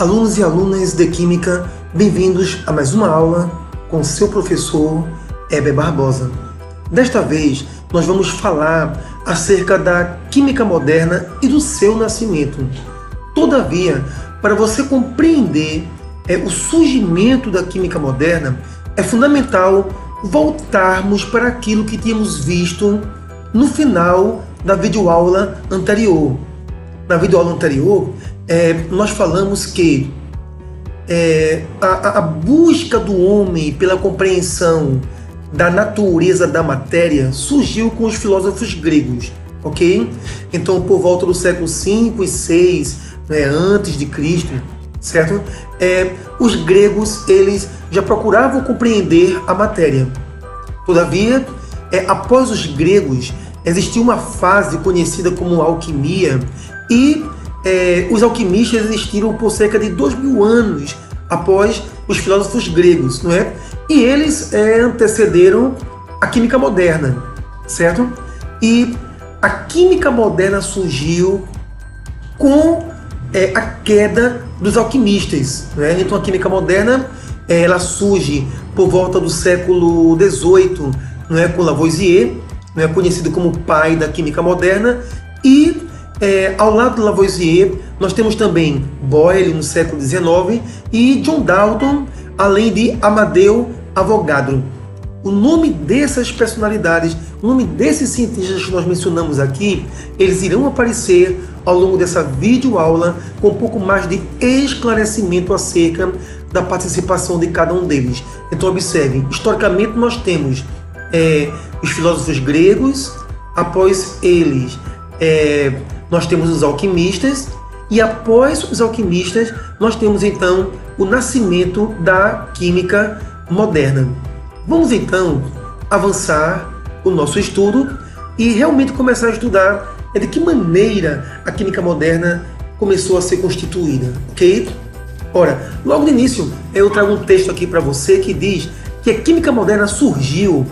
Alunos e alunas de Química, bem-vindos a mais uma aula com seu professor Heber Barbosa. Desta vez, nós vamos falar acerca da Química moderna e do seu nascimento. Todavia, para você compreender o surgimento da Química moderna, é fundamental voltarmos para aquilo que tínhamos visto no final da videoaula anterior. Na videoaula anterior, nós falamos que a busca do homem pela compreensão da natureza da matéria surgiu com os filósofos gregos, ok? Então, por volta do século V e VI, antes de Cristo, certo? Os gregos, eles já procuravam compreender a matéria. Todavia, após os gregos, existiu uma fase conhecida como alquimia e os alquimistas existiram por cerca de 2000 anos após os filósofos gregos, não é? E eles antecederam a química moderna, certo? E a química moderna surgiu com a queda dos alquimistas, né? Então a química moderna ela surge por volta do século XVIII, não é? Com Lavoisier, não é? Conhecido como o pai da química moderna, e ao lado de Lavoisier nós temos também Boyle no século XIX e John Dalton, além de Amadeu Avogadro. O nome dessas personalidades, o nome desses cientistas que nós mencionamos aqui, eles irão aparecer ao longo dessa videoaula com um pouco mais de esclarecimento acerca da participação de cada um deles. Então observe, historicamente nós temos os filósofos gregos, após eles nós temos os alquimistas, e após os alquimistas nós temos então o nascimento da química moderna. Vamos então avançar o nosso estudo e realmente começar a estudar de que maneira a química moderna começou a ser constituída, ok? Ora, logo no início eu trago um texto aqui para você que diz que a química moderna surgiu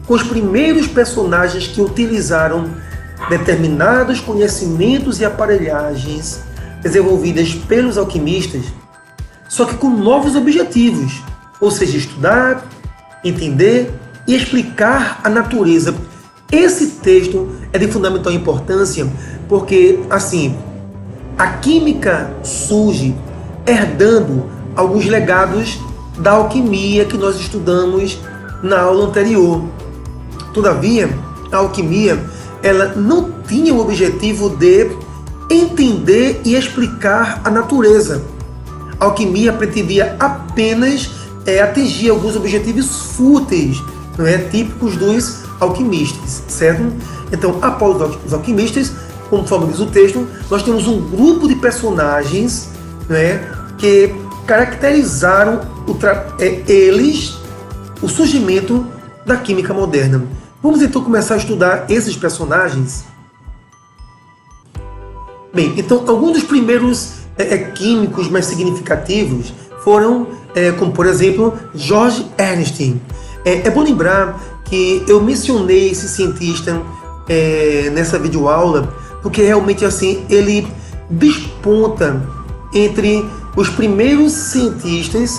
com os primeiros personagens que utilizaram determinados conhecimentos e aparelhagens desenvolvidas pelos alquimistas, só que com novos objetivos, ou seja, estudar, entender e explicar a natureza. Esse texto é de fundamental importância porque, assim, a química surge herdando alguns legados da alquimia que nós estudamos na aula anterior. Todavia, a alquimia ela não tinha o objetivo de entender e explicar a natureza. A alquimia pretendia apenas atingir alguns objetivos fúteis, não é? Típicos dos alquimistas, certo? Então, após os alquimistas, conforme diz o texto, nós temos um grupo de personagens, não é? Que caracterizaram o surgimento da química moderna. Vamos então começar a estudar esses personagens? Bem, então alguns dos primeiros químicos mais significativos foram, como por exemplo, George Ernst. É bom lembrar que eu mencionei esse cientista nessa videoaula, porque realmente assim ele desponta entre os primeiros cientistas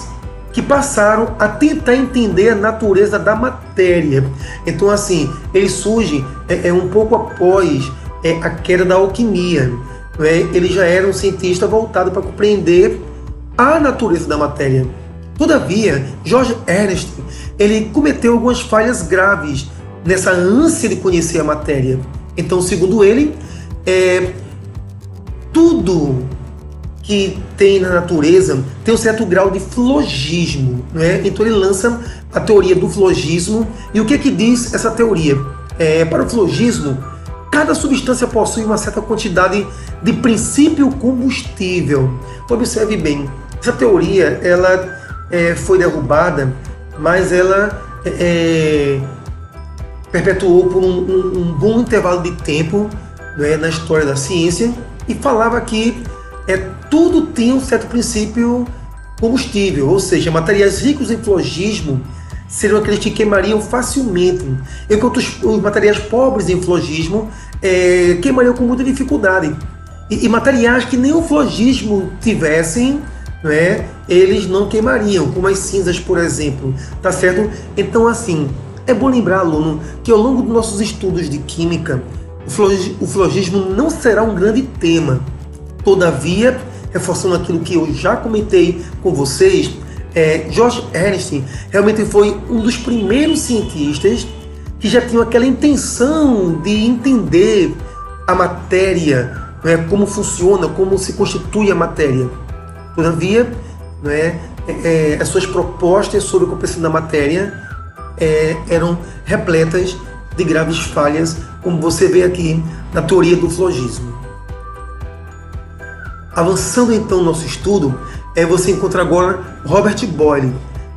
que passaram a tentar entender a natureza da matéria. Então assim, ele surge um pouco após a queda da alquimia. Ele já era um cientista voltado para compreender a natureza da matéria. Todavia, George Ernst ele cometeu algumas falhas graves nessa ânsia de conhecer a matéria. Então, segundo ele, tudo que tem na natureza tem um certo grau de flogismo, não é? Então ele lança a teoria do flogismo. E o que é que diz essa teoria? Para o flogismo, cada substância possui uma certa quantidade de princípio combustível. Observe bem, essa teoria ela foi derrubada, mas ela perpetuou por um bom intervalo de tempo, né, na história da ciência, e falava que tudo tem um certo princípio combustível, ou seja, materiais ricos em flogismo seriam aqueles que queimariam facilmente, enquanto os materiais pobres em flogismo queimariam com muita dificuldade. E materiais que nem o flogismo tivessem não é? Eles não queimariam, como as cinzas, por exemplo, tá certo? Então, assim, é bom lembrar, aluno, que ao longo dos nossos estudos de química, o flogismo não será um grande tema. Todavia, reforçando aquilo que eu já comentei com vocês, George Ernst realmente foi um dos primeiros cientistas que já tinham aquela intenção de entender a matéria, né, como funciona, como se constitui a matéria. Todavia, né, as suas propostas sobre a compreensão da matéria eram repletas de graves falhas, como você vê aqui na teoria do flogismo. Avançando então no nosso estudo, você encontra agora Robert Boyle.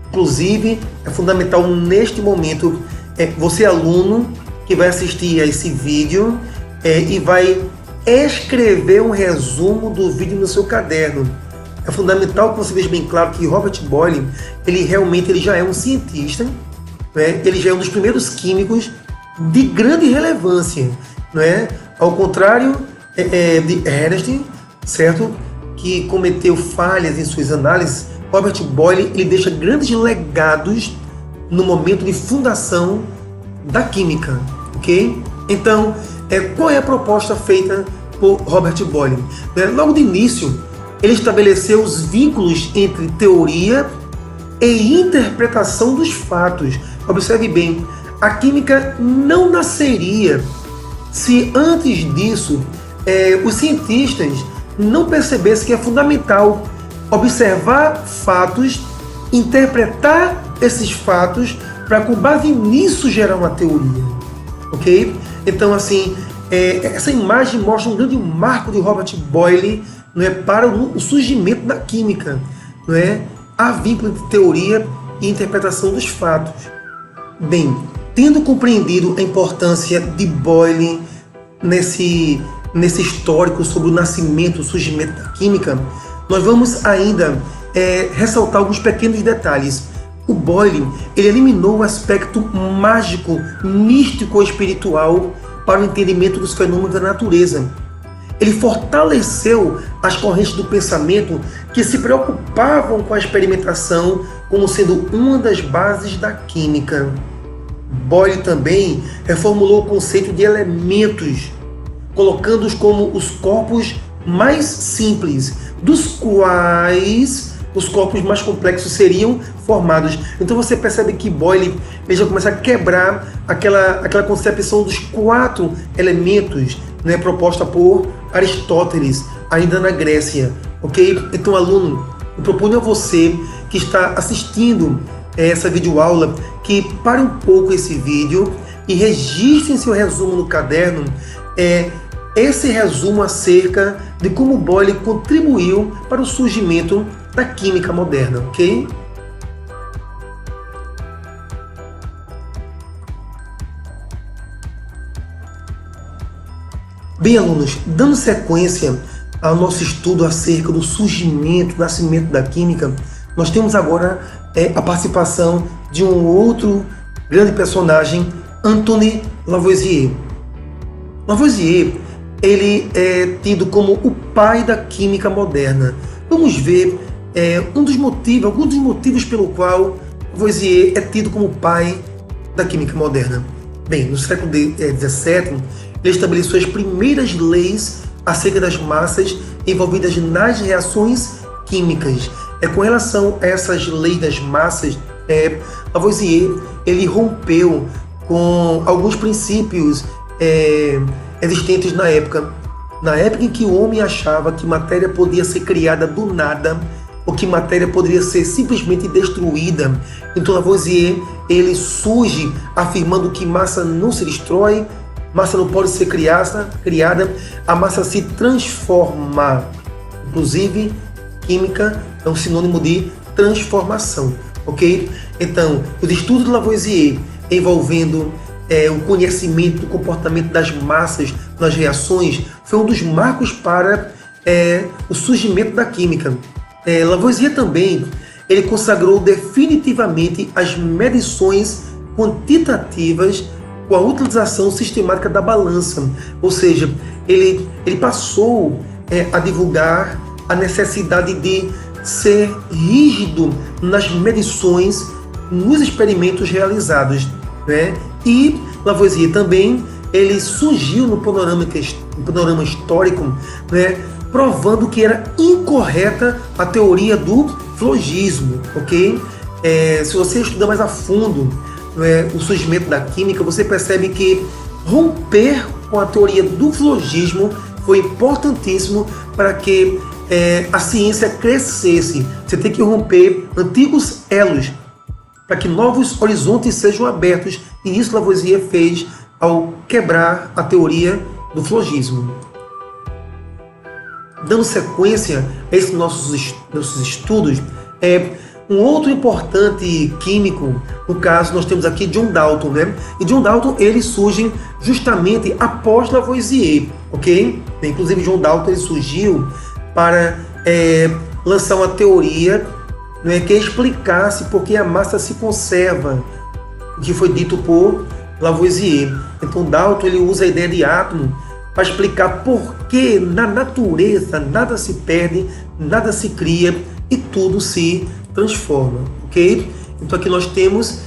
Inclusive, é fundamental neste momento, você aluno que vai assistir a esse vídeo e vai escrever um resumo do vídeo no seu caderno. É fundamental que você veja bem claro que Robert Boyle, ele já é um cientista, né? Ele já é um dos primeiros químicos de grande relevância, não é? Ao contrário de Ernst, certo? Que cometeu falhas em suas análises, Robert Boyle ele deixa grandes legados no momento de fundação da química, ok? Então, qual é a proposta feita por Robert Boyle? Logo de início, ele estabeleceu os vínculos entre teoria e interpretação dos fatos. Observe bem, a química não nasceria se antes disso os cientistas não percebessem que é fundamental observar fatos, interpretar esses fatos para com base nisso gerar uma teoria, ok? Então, assim, essa imagem mostra um grande marco de Robert Boyle, não é, para o surgimento da química, não é? Há vínculo entre teoria e interpretação dos fatos. Bem, tendo compreendido a importância de Boyle nesse histórico sobre o nascimento, o surgimento da química, nós vamos ainda ressaltar alguns pequenos detalhes. O Boyle ele eliminou o aspecto mágico, místico ou espiritual para o entendimento dos fenômenos da natureza. Ele fortaleceu as correntes do pensamento que se preocupavam com a experimentação como sendo uma das bases da química. Boyle também reformulou o conceito de elementos, colocando-os como os corpos mais simples, dos quais os corpos mais complexos seriam formados. Então você percebe que Boyle ele já começa a quebrar aquela concepção dos 4 elementos, né, proposta por Aristóteles, ainda na Grécia. Ok? Então, aluno, eu proponho a você que está assistindo essa videoaula que pare um pouco esse vídeo e registre em seu resumo no caderno esse resumo acerca de como Boyle contribuiu para o surgimento da química moderna, ok? Bem, alunos, dando sequência ao nosso estudo acerca do surgimento, nascimento da química, nós temos agora a participação de um outro grande personagem, Antoine Lavoisier. Lavoisier, ele é tido como o pai da química moderna. Vamos ver alguns dos motivos pelo qual Lavoisier é tido como o pai da química moderna. Bem, no século XVII, ele estabeleceu as primeiras leis acerca das massas envolvidas nas reações químicas. Com relação a essas leis das massas, Lavoisier ele rompeu com alguns princípios existentes na época em que o homem achava que matéria podia ser criada do nada ou que matéria poderia ser simplesmente destruída. Então Lavoisier ele surge afirmando que massa não se destrói, massa não pode ser criada, a massa se transforma. Inclusive, química é um sinônimo de transformação, ok? Então, os estudos de Lavoisier envolvendo o conhecimento do comportamento das massas nas reações foi um dos marcos para o surgimento da química. Lavoisier também ele consagrou definitivamente as medições quantitativas com a utilização sistemática da balança, ou seja, ele passou a divulgar a necessidade de ser rígido nas medições, nos experimentos realizados, né? E Lavoisier também ele surgiu no panorama histórico, né? Provando que era incorreta a teoria do flogismo, ok? Se você estudar mais a fundo, né, o surgimento da química, você percebe que romper com a teoria do flogismo foi importantíssimo para que a ciência crescesse. Você tem que romper antigos elos para que novos horizontes sejam abertos, e isso Lavoisier fez ao quebrar a teoria do flogismo. Dando sequência a esses nossos estudos, um outro importante químico, no caso nós temos aqui John Dalton, né? E John Dalton ele surge justamente após Lavoisier, ok? Inclusive John Dalton ele surgiu para lançar uma teoria, né, que explicasse por que a massa se conserva, o que foi dito por Lavoisier. Então Dalton ele usa a ideia de átomo para explicar por que na natureza nada se perde, nada se cria e tudo se transforma, ok? Então aqui nós temos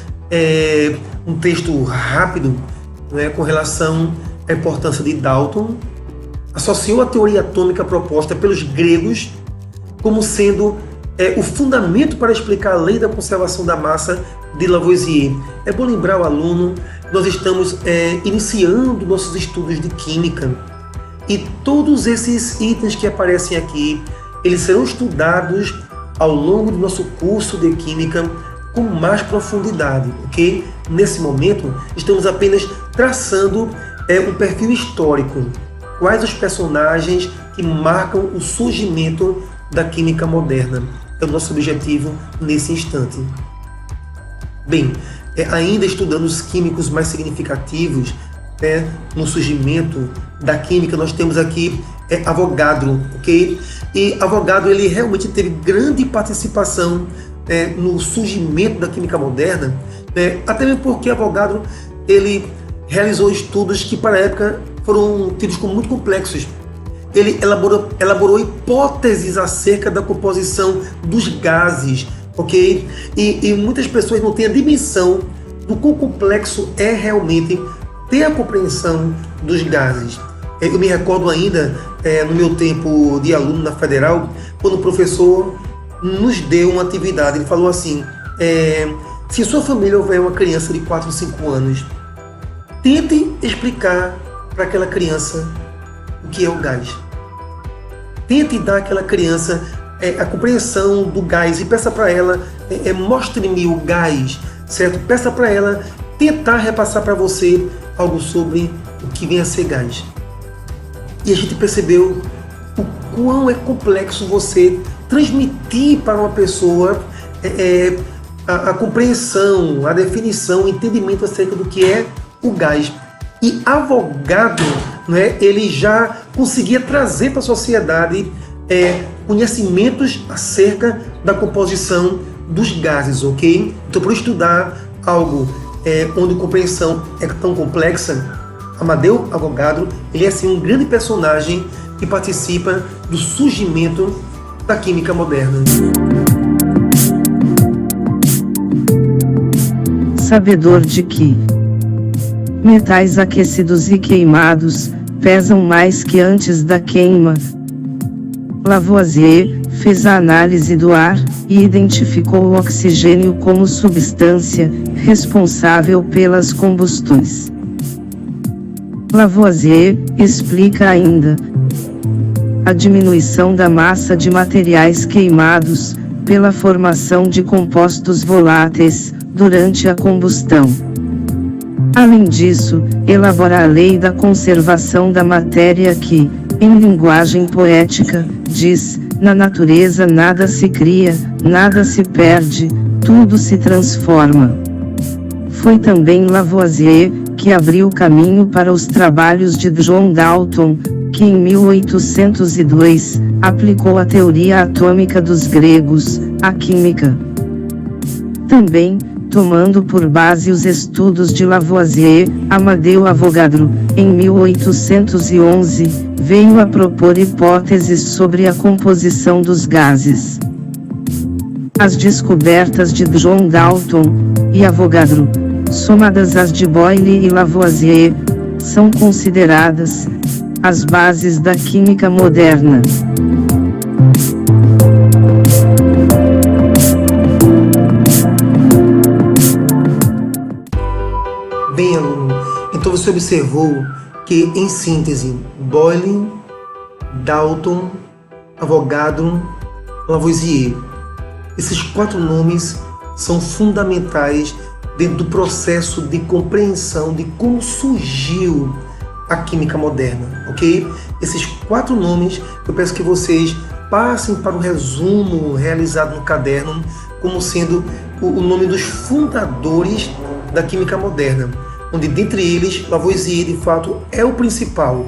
um texto rápido, né, com relação à importância de Dalton. Associou a teoria atômica proposta pelos gregos como sendo o fundamento para explicar a lei da conservação da massa de Lavoisier. É bom lembrar o aluno, nós estamos iniciando nossos estudos de química e todos esses itens que aparecem aqui, eles serão estudados ao longo do nosso curso de química com mais profundidade, ok? Nesse momento, estamos apenas traçando um perfil histórico. Quais os personagens que marcam o surgimento da química moderna? É o nosso objetivo nesse instante. Bem, ainda estudando os químicos mais significativos, no surgimento da química, nós temos aqui Avogadro, ok? E Avogadro ele realmente teve grande participação no surgimento da química moderna, até mesmo porque Avogadro ele realizou estudos que para a época foram tidos como muito complexos. Ele elaborou hipóteses acerca da composição dos gases, ok? E muitas pessoas não têm a dimensão do quão complexo é realmente ter a compreensão dos gases. Eu me recordo ainda, no meu tempo de aluno na Federal, quando o professor nos deu uma atividade. Ele falou assim, se em sua família houver uma criança de 4 ou 5 anos, tente explicar para aquela criança o que é o gás. Tente dar àquela criança a compreensão do gás e peça para ela, mostre-me o gás, certo? Peça para ela tentar repassar para você algo sobre o que vem a ser gás. E a gente percebeu o quão é complexo você transmitir para uma pessoa a compreensão, a definição, o entendimento acerca do que é o gás. E Avogadro, né, ele já conseguia trazer para a sociedade conhecimentos acerca da composição dos gases, ok? Então, para estudar algo onde a compreensão é tão complexa, Amadeu Avogadro, ele é assim um grande personagem que participa do surgimento da química moderna. Sabedor de que metais aquecidos e queimados pesam mais que antes da queima, Lavoisier fez a análise do ar e identificou o oxigênio como substância responsável pelas combustões. Lavoisier explica ainda a diminuição da massa de materiais queimados pela formação de compostos voláteis durante a combustão. Além disso, elabora a lei da conservação da matéria que, em linguagem poética, diz: na natureza nada se cria, nada se perde, tudo se transforma. Foi também Lavoisier que abriu caminho para os trabalhos de John Dalton, que em 1802 aplicou a teoria atômica dos gregos à química. Também, tomando por base os estudos de Lavoisier, Amadeu Avogadro, em 1811, veio a propor hipóteses sobre a composição dos gases. As descobertas de John Dalton e Avogadro, somadas às de Boyle e Lavoisier, são consideradas as bases da química moderna. Bem, aluno, então você observou que, em síntese, Boyle, Dalton, Avogadro, Lavoisier, esses 4 nomes são fundamentais dentro do processo de compreensão de como surgiu a química moderna, ok? Esses 4 nomes, eu peço que vocês passem para o resumo realizado no caderno como sendo o nome dos fundadores da química moderna, onde dentre eles Lavoisier de fato é o principal.